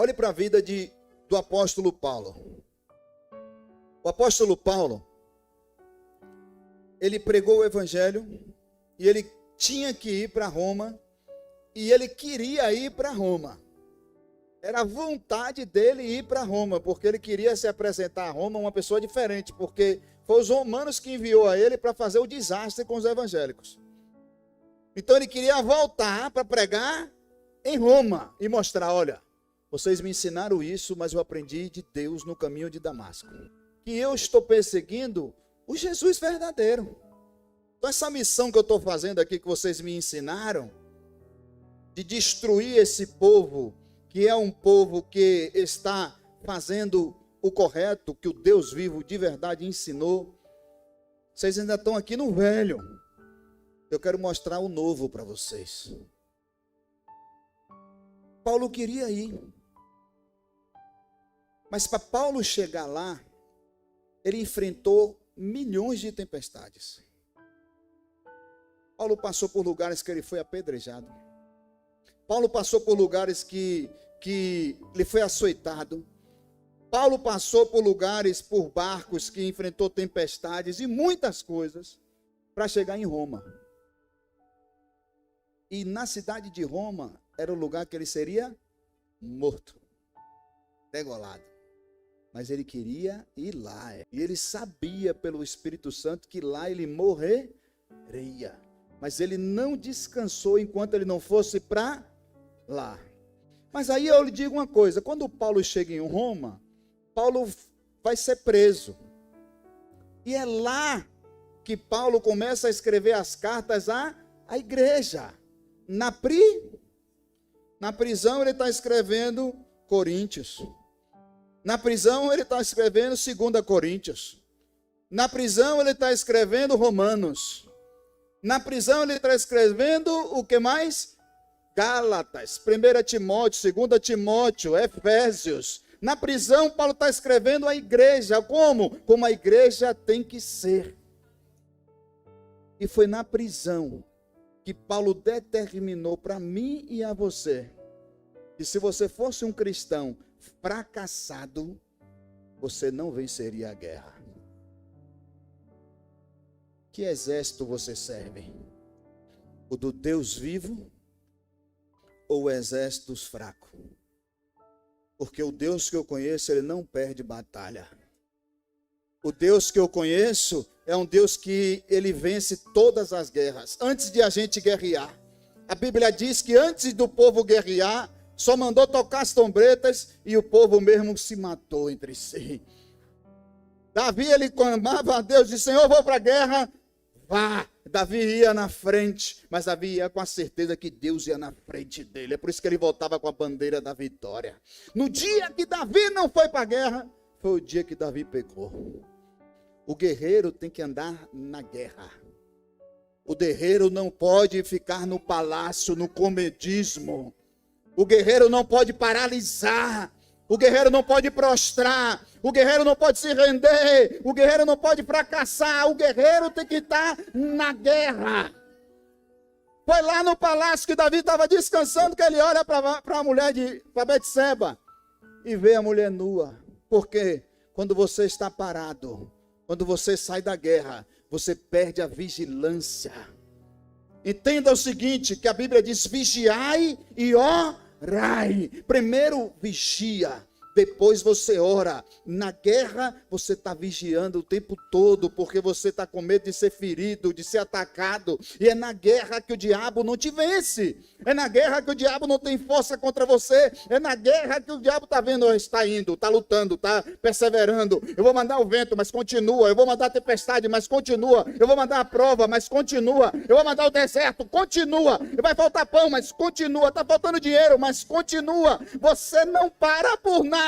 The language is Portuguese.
Olhe para a vida do apóstolo Paulo. O apóstolo Paulo, ele pregou o evangelho e ele tinha que ir para Roma e ele queria ir para Roma. Era a vontade dele ir para Roma, porque ele queria se apresentar a Roma uma pessoa diferente, porque foi os romanos que enviou a ele para fazer o desastre com os evangélicos. Então ele queria voltar para pregar em Roma e mostrar, olha, vocês me ensinaram isso, mas eu aprendi de Deus no caminho de Damasco. Que eu estou perseguindo o Jesus verdadeiro. Então essa missão que eu estou fazendo aqui, que vocês me ensinaram, de destruir esse povo, que é um povo que está fazendo o correto, que o Deus vivo de verdade ensinou. Vocês ainda estão aqui no velho. Eu quero mostrar o novo para vocês. Paulo queria ir. Mas para Paulo chegar lá, ele enfrentou milhões de tempestades. Paulo passou por lugares que ele foi apedrejado. Paulo passou por lugares que ele foi açoitado. Paulo passou por lugares, por barcos que enfrentou tempestades e muitas coisas para chegar em Roma. E na cidade de Roma era o lugar que ele seria morto, degolado. Mas ele queria ir lá. E ele sabia pelo Espírito Santo que lá ele morreria. Mas ele não descansou enquanto ele não fosse para lá. Mas aí eu lhe digo uma coisa. Quando Paulo chega em Roma, Paulo vai ser preso. E é lá que Paulo começa a escrever as cartas à igreja. Na prisão ele está escrevendo Coríntios. Na prisão ele está escrevendo 2 Coríntios. Na prisão ele está escrevendo Romanos. Na prisão ele está escrevendo o que mais? Gálatas, 1 Timóteo, 2 Timóteo, Efésios. Na prisão Paulo está escrevendo a igreja. Como? Como a igreja tem que ser. E foi na prisão que Paulo determinou para mim e a você, que se você fosse um cristão fracassado, você não venceria a guerra. Que exército você serve? O do Deus vivo ou o exército dos fracos? Porque o Deus que eu conheço, ele não perde batalha. O Deus que eu conheço é um Deus que ele vence todas as guerras. Antes de a gente guerrear, a Bíblia diz que antes do povo guerrear, só mandou tocar as trombetas e o povo mesmo se matou entre si. Davi, ele clamava a Deus, disse, Senhor, eu vou para a guerra, vá. Davi ia na frente, mas Davi ia com a certeza que Deus ia na frente dele. É por isso que ele voltava com a bandeira da vitória. No dia que Davi não foi para a guerra, foi o dia que Davi pecou. O guerreiro tem que andar na guerra. O guerreiro não pode ficar no palácio, no comedismo. O guerreiro não pode paralisar. O guerreiro não pode prostrar. O guerreiro não pode se render. O guerreiro não pode fracassar. O guerreiro tem que estar na guerra. Foi lá no palácio que Davi estava descansando que ele olha para a mulher para Betseba e vê a mulher nua. Por quê? Quando você está parado, quando você sai da guerra, você perde a vigilância. Entenda o seguinte, que a Bíblia diz, vigiai e orai. Primeiro vigia, depois você ora. Na guerra, você está vigiando o tempo todo, porque você está com medo de ser ferido, de ser atacado. E é na guerra que o diabo não te vence. É na guerra que o diabo não tem força contra você. É na guerra que o diabo está vendo, está indo, está lutando, está perseverando. Eu vou mandar o vento, mas continua. Eu vou mandar a tempestade, mas continua. Eu vou mandar a prova, mas continua. Eu vou mandar o deserto, continua. Vai faltar pão, mas continua. Está faltando dinheiro, mas continua. Você não para por nada.